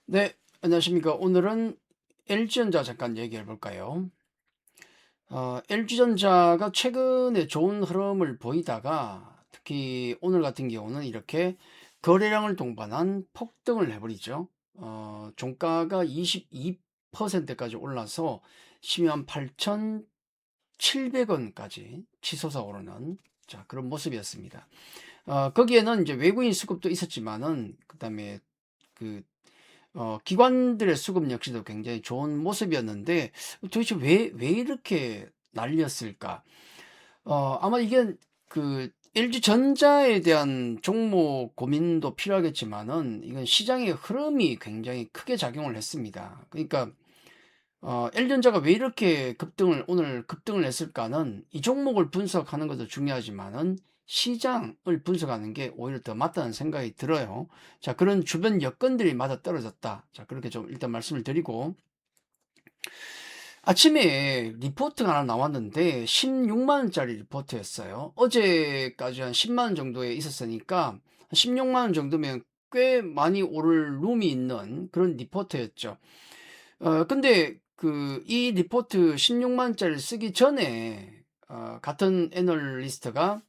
네, 안녕하십니까. 오늘은 LG전자 잠깐 얘기해 볼까요? LG전자가 최근에 좋은 흐름을 보이다가 특히 오늘 같은 경우는 이렇게 거래량을 동반한 폭등을 해버리죠. 종가가 22%까지 올라서 12만 8,700원까지 치솟아 오르는 자, 그런 모습이었습니다. 거기에는 이제 외국인 수급도 있었지만은, 그다음에 그 기관들의 수급 역시도 굉장히 좋은 모습이었는데 도대체 왜 이렇게 날렸을까? 아마 이게 그 LG전자에 대한 종목 고민도 필요하겠지만은 이건 시장의 흐름이 굉장히 크게 작용을 했습니다. 그러니까 LG전자가 왜 이렇게 오늘 급등을 했을까는 이 종목을 분석하는 것도 중요하지만은 시장을 분석하는 게 오히려 더 맞다는 생각이 들어요. 자, 그런 주변 여건들이 맞아떨어졌다. 자, 그렇게 좀 일단 말씀을 드리고, 아침에 리포트가 하나 나왔는데 16만 원짜리 리포트였어요. 어제까지 한 10만 원 정도에 있었으니까 16만 원 정도면 꽤 많이 오를 룸이 있는 그런 리포트였죠. 근데 이 리포트 16만 원짜리를 쓰기 전에 같은 애널리스트가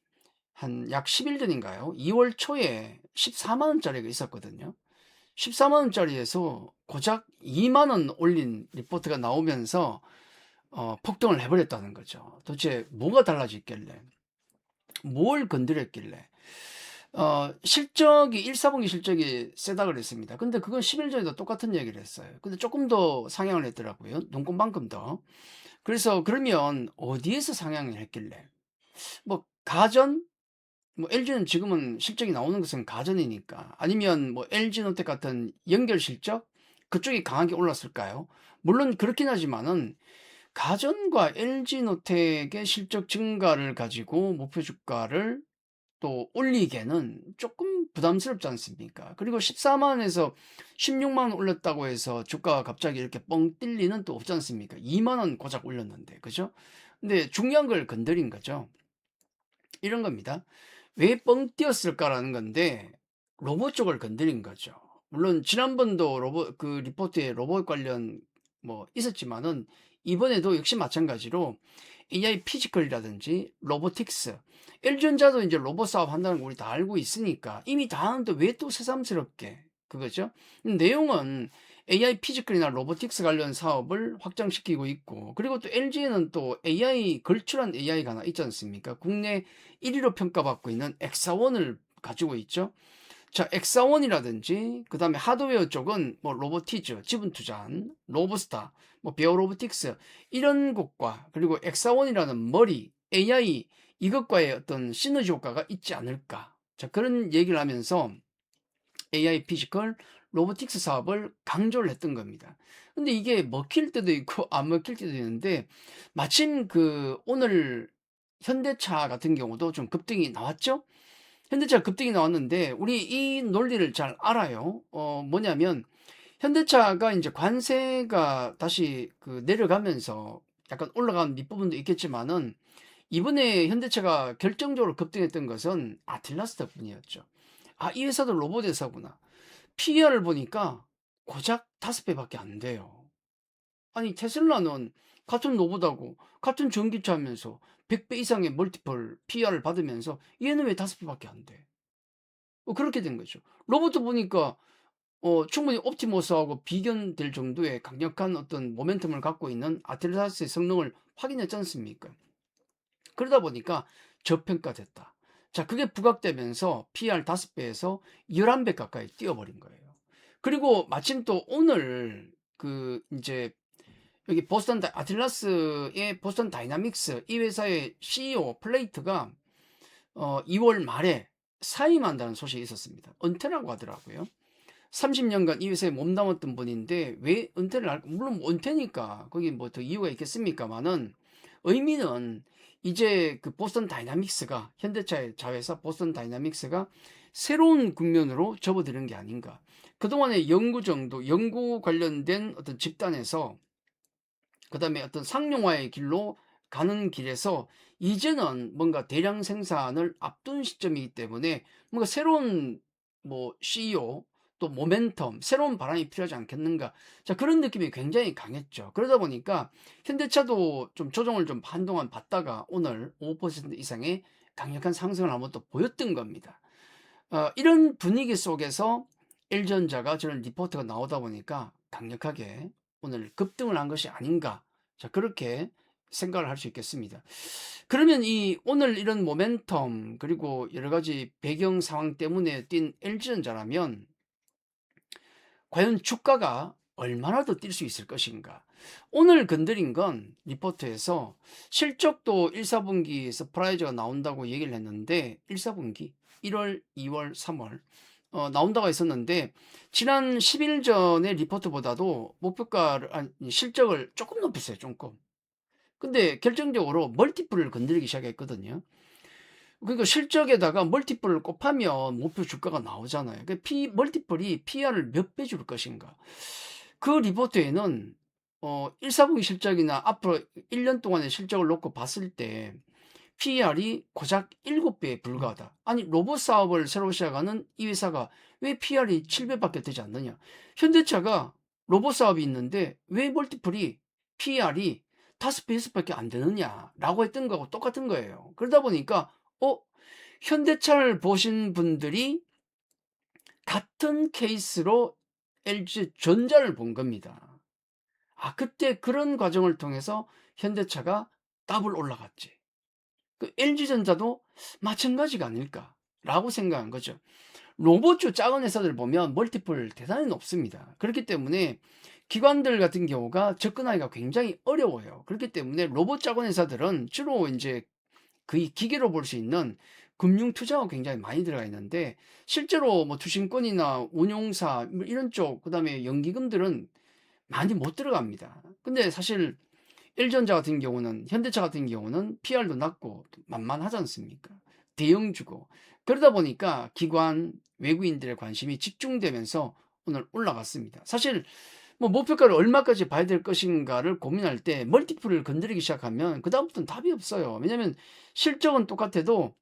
한 약 10일 전인가요? 2월 초에 14만 원짜리가 있었거든요. 14만 원짜리에서 고작 2만 원 올린 리포트가 나오면서 폭등을 해버렸다는 거죠. 도대체 뭐가 달라졌길래, 뭘 건드렸길래. 실적이 1사분기 실적이 세다 그랬습니다. 근데 그건 10일 전에도 똑같은 얘기를 했어요. 근데 조금 더 상향을 했더라고요. 눈곱만큼 더. 그래서 그러면 어디에서 상향을 했길래? 뭐 가전? 뭐 LG는 지금은 실적이 나오는 것은 가전이니까, 아니면 뭐 LG노텍 같은 연결 실적 그쪽이 강하게 올랐을까요? 물론 그렇긴 하지만은 가전과 LG노텍의 실적 증가를 가지고 목표 주가를 또 올리기에는 조금 부담스럽지 않습니까? 그리고 14만 원에서 16만 원 올렸다고 해서 주가가 갑자기 이렇게 뻥 뛸 리는 또 없지 않습니까? 2만 원 고작 올렸는데, 그죠? 근데 중요한 걸 건드린 거죠. 이런 겁니다. 왜 뻥 뛰었을까라는 건데, 로봇 쪽을 건드린 거죠. 물론 지난번도 로봇 리포트에 로봇 관련 뭐 있었지만은 이번에도 역시 마찬가지로 AI 피지컬이라든지 로보틱스, LG전자도 이제 로봇 사업 한다는 거 우리 다 알고 있으니까 이미 다 아는데 왜 또 새삼스럽게 그거죠? 내용은 AI 피지컬이나 로보틱스 관련 사업을 확장시키고 있고, 그리고 또 LG에는 또 AI 걸출한 AI가 하나 있지 않습니까? 국내 1위로 평가받고 있는 엑사원을 가지고 있죠. 자, 엑사원이라든지 그다음에 하드웨어 쪽은 뭐 로보티즈, 지분 투자한 로보스타, 뭐 베어 로보틱스 이런 곳과, 그리고 엑사원이라는 머리, AI 이것과의 어떤 시너지 효과가 있지 않을까. 자, 그런 얘기를 하면서 AI 피지컬 로보틱스 사업을 강조를 했던 겁니다. 근데 이게 먹힐 때도 있고 안 먹힐 때도 있는데, 마침 오늘 현대차 같은 경우도 좀 급등이 나왔죠? 현대차 급등이 나왔는데 우리 이 논리를 잘 알아요. 뭐냐면 현대차가 이제 관세가 다시 내려가면서 약간 올라간 밑부분도 있겠지만은, 이번에 현대차가 결정적으로 급등했던 것은 아틀라스 덕분이었죠. 아, 이 회사도 로봇 회사구나. PER을 보니까 고작 5배밖에 안 돼요. 아니, 테슬라는 같은 로봇하고 같은 전기차면서 100배 이상의 멀티플 PER을 받으면서 얘는 왜 5배밖에 안 돼? 그렇게 된 거죠. 로봇도 보니까 충분히 옵티머스하고 비견될 정도의 강력한 어떤 모멘텀을 갖고 있는 아틀라스의 성능을 확인했지 않습니까? 그러다 보니까 저평가됐다. 자, 그게 부각되면서 PER 5배에서 11배 가까이 뛰어버린 거예요. 그리고 마침 또 오늘 이제 여기 아틀라스의 보스턴 다이나믹스 이 회사의 CEO 플레이트가 2월 말에 사임한다는 소식이 있었습니다. 은퇴라고 하더라고요. 30년간 이 회사에 몸담았던 분인데 왜 은퇴를 할까? 물론 뭐 은퇴니까 거기 뭐 더 이유가 있겠습니까만은, 의미는 이제 보스턴 다이나믹스가, 현대차의 자회사 보스턴 다이나믹스가 새로운 국면으로 접어드는 게 아닌가. 그동안의 연구 관련된 어떤 집단에서 그다음에 어떤 상용화의 길로 가는 길에서 이제는 뭔가 대량 생산을 앞둔 시점이기 때문에 뭔가 새로운 뭐 CEO 또 모멘텀, 새로운 바람이 필요하지 않겠는가. 자, 그런 느낌이 굉장히 강했죠. 그러다 보니까 현대차도 좀 조정을 좀 한동안 받다가 오늘 5% 이상의 강력한 상승을 한번 또 보였던 겁니다. 이런 분위기 속에서 LG전자가 저런 리포트가 나오다 보니까 강력하게 오늘 급등을 한 것이 아닌가. 자, 그렇게 생각을 할 수 있겠습니다. 그러면 이 오늘 이런 모멘텀 그리고 여러 가지 배경 상황 때문에 뛴 LG전자라면 과연 주가가 얼마나 더 뛸 수 있을 것인가. 오늘 건드린 건 리포트에서 실적도 1, 4분기 서프라이즈가 나온다고 얘기를 했는데 1, 4분기 1월, 2월, 3월 나온다고 했었는데 지난 10일 전의 리포트보다도 목표가를 실적을 조금 높였어요. 조금. 근데 결정적으로 멀티플을 건드리기 시작했거든요. 그러니까 실적에다가 멀티플을 곱하면 목표 주가가 나오잖아요. 그 멀티플이 PR을 몇 배 줄 것인가. 그 리포트에는 1, 4분기 실적이나 앞으로 1년 동안의 실적을 놓고 봤을 때 PER이 고작 7배에 불과하다. 아니 로봇 사업을 새로 시작하는 이 회사가 왜 PER이 7배밖에 되지 않느냐. 현대차가 로봇 사업이 있는데 왜 멀티플이 PER이 5배, 6배밖에 안 되느냐라고 했던 거하고 똑같은 거예요. 그러다 보니까 현대차를 보신 분들이 같은 케이스로 LG전자를 본 겁니다. 그때 그런 과정을 통해서 현대차가 더블 올라갔지. LG전자도 마찬가지가 아닐까라고 생각한 거죠. 로봇주 작은 회사들 보면 멀티플 대단히 높습니다. 그렇기 때문에 기관들 같은 경우가 접근하기가 굉장히 어려워요. 그렇기 때문에 로봇 작은 회사들은 주로 이제 거의 기계로 볼 수 있는 금융 투자가 굉장히 많이 들어가 있는데 실제로 뭐 투신권이나 운용사 뭐 이런 쪽 그다음에 연기금들은 많이 못 들어갑니다. 근데 사실 LG전자 같은 경우는 현대차 같은 경우는 PR도 낮고 만만하지 않습니까? 대형주고 그러다 보니까 기관 외국인들의 관심이 집중되면서 오늘 올라갔습니다. 사실 뭐 목표가를 얼마까지 봐야 될 것인가를 고민할 때 멀티플을 건드리기 시작하면 그다음부터는 답이 없어요. 왜냐하면 실적은 똑같아도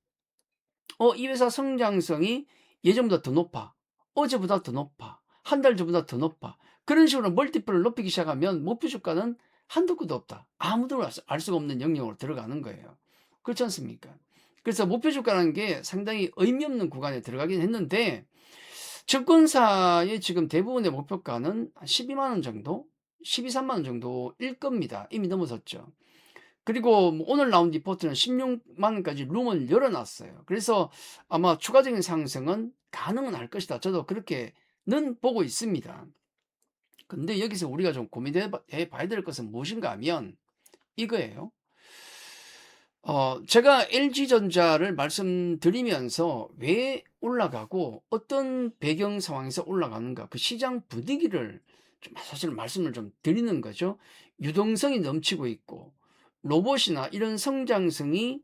이 회사 성장성이 예전보다 더 높아. 어제보다 더 높아. 한 달 전보다 더 높아. 그런 식으로 멀티플을 높이기 시작하면 목표 주가는 한도 끝도 없다. 아무도 알 수가 없는 영역으로 들어가는 거예요. 그렇지 않습니까? 그래서 목표 주가라는 게 상당히 의미 없는 구간에 들어가긴 했는데 증권사의 지금 대부분의 목표가는 한 12만 원 정도, 12, 3만 원 정도일 겁니다. 이미 넘어섰죠. 그리고 뭐 오늘 나온 리포트는 16만 원까지 룸을 열어놨어요. 그래서 아마 추가적인 상승은 가능은 할 것이다. 저도 그렇게는 보고 있습니다. 근데 여기서 우리가 좀 고민해 봐야 될 것은 무엇인가 하면 이거예요. 제가 LG전자를 말씀드리면서 왜 올라가고 어떤 배경 상황에서 올라가는가 그 시장 분위기를 좀 사실 말씀을 좀 드리는 거죠. 유동성이 넘치고 있고 로봇이나 이런 성장성이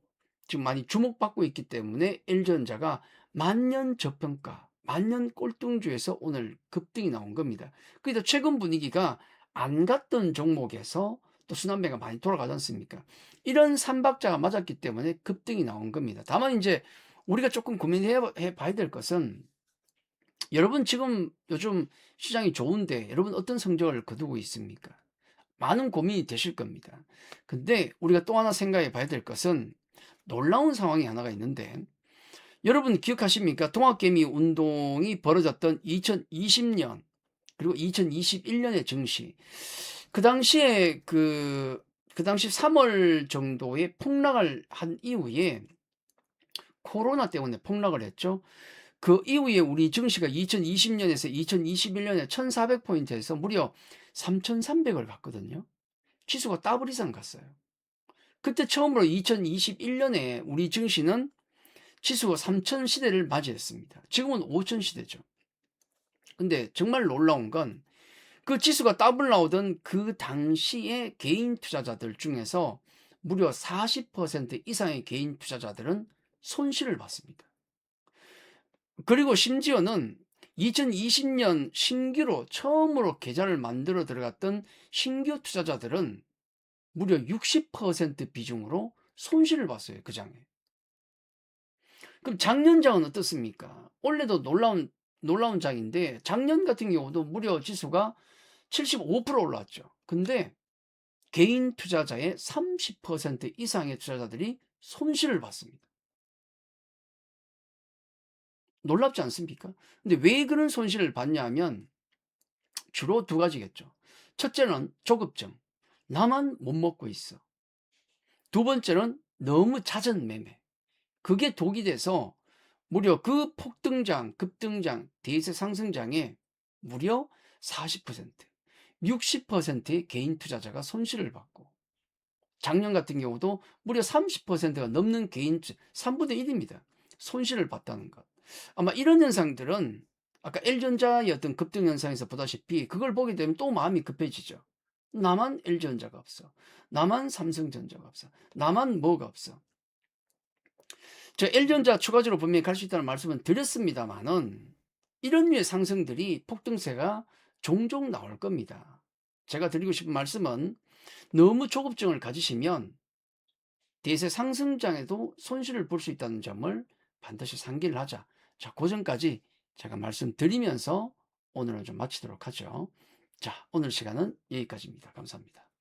지금 많이 주목받고 있기 때문에 LG전자가 만년 저평가, 만년 꼴등주에서 오늘 급등이 나온 겁니다. 그래서 최근 분위기가 안 갔던 종목에서 또 순환매가 많이 돌아가지 않습니까? 이런 삼박자가 맞았기 때문에 급등이 나온 겁니다. 다만 이제 우리가 조금 고민해 봐야 될 것은 여러분 지금 요즘 시장이 좋은데 여러분 어떤 성적을 거두고 있습니까? 많은 고민이 되실 겁니다. 근데 우리가 또 하나 생각해 봐야 될 것은 놀라운 상황이 하나가 있는데 여러분 기억하십니까? 동학개미 운동이 벌어졌던 2020년 그리고 2021년의 증시. 그 당시에 그 당시 3월 정도에 폭락을 한 이후에 코로나 때문에 폭락을 했죠. 그 이후에 우리 증시가 2020년에서 2021년에 1,400포인트에서 무려 3,300을 갔거든요. 지수가 더블 이상 갔어요. 그때 처음으로 2021년에 우리 증시는 지수가 3,000 시대를 맞이했습니다. 지금은 5,000 시대죠. 근데 정말 놀라운 건 그 지수가 더블 나오던 그 당시에 개인 투자자들 중에서 무려 40% 이상의 개인 투자자들은 손실을 봤습니다. 그리고 심지어는 2020년 신규로 처음으로 계좌를 만들어 들어갔던 신규 투자자들은 무려 60% 비중으로 손실을 봤어요. 그 장에. 그럼 작년장은 어떻습니까? 올해도 놀라운 놀라운 장인데 작년 같은 경우도 무려 지수가 75% 올랐죠. 근데 개인 투자자의 30% 이상의 투자자들이 손실을 봤습니다. 놀랍지 않습니까? 근데 왜 그런 손실을 봤냐 하면 주로 두 가지겠죠. 첫째는 조급증. 나만 못 먹고 있어. 두 번째는 너무 잦은 매매. 그게 독이 돼서 무려 그 폭등장, 급등장, 대세 상승장에 무려 40%, 60%의 개인 투자자가 손실을 받고 작년 같은 경우도 무려 30%가 넘는 개인 3분의 1입니다. 손실을 봤다는 것. 아마 이런 현상들은 아까 L전자의 어떤 급등 현상에서 보다시피 그걸 보게 되면 또 마음이 급해지죠. 나만 L전자가 없어. 나만 삼성전자가 없어. 나만 뭐가 없어. 저 L전자 추가적으로 분명히 갈 수 있다는 말씀은 드렸습니다만은 이런 류의 상승들이 폭등세가 종종 나올 겁니다. 제가 드리고 싶은 말씀은 너무 조급증을 가지시면 대세 상승장에도 손실을 볼 수 있다는 점을 반드시 상기를 하자. 자, 그 점까지 제가 말씀드리면서 오늘은 좀 마치도록 하죠. 자, 오늘 시간은 여기까지입니다. 감사합니다.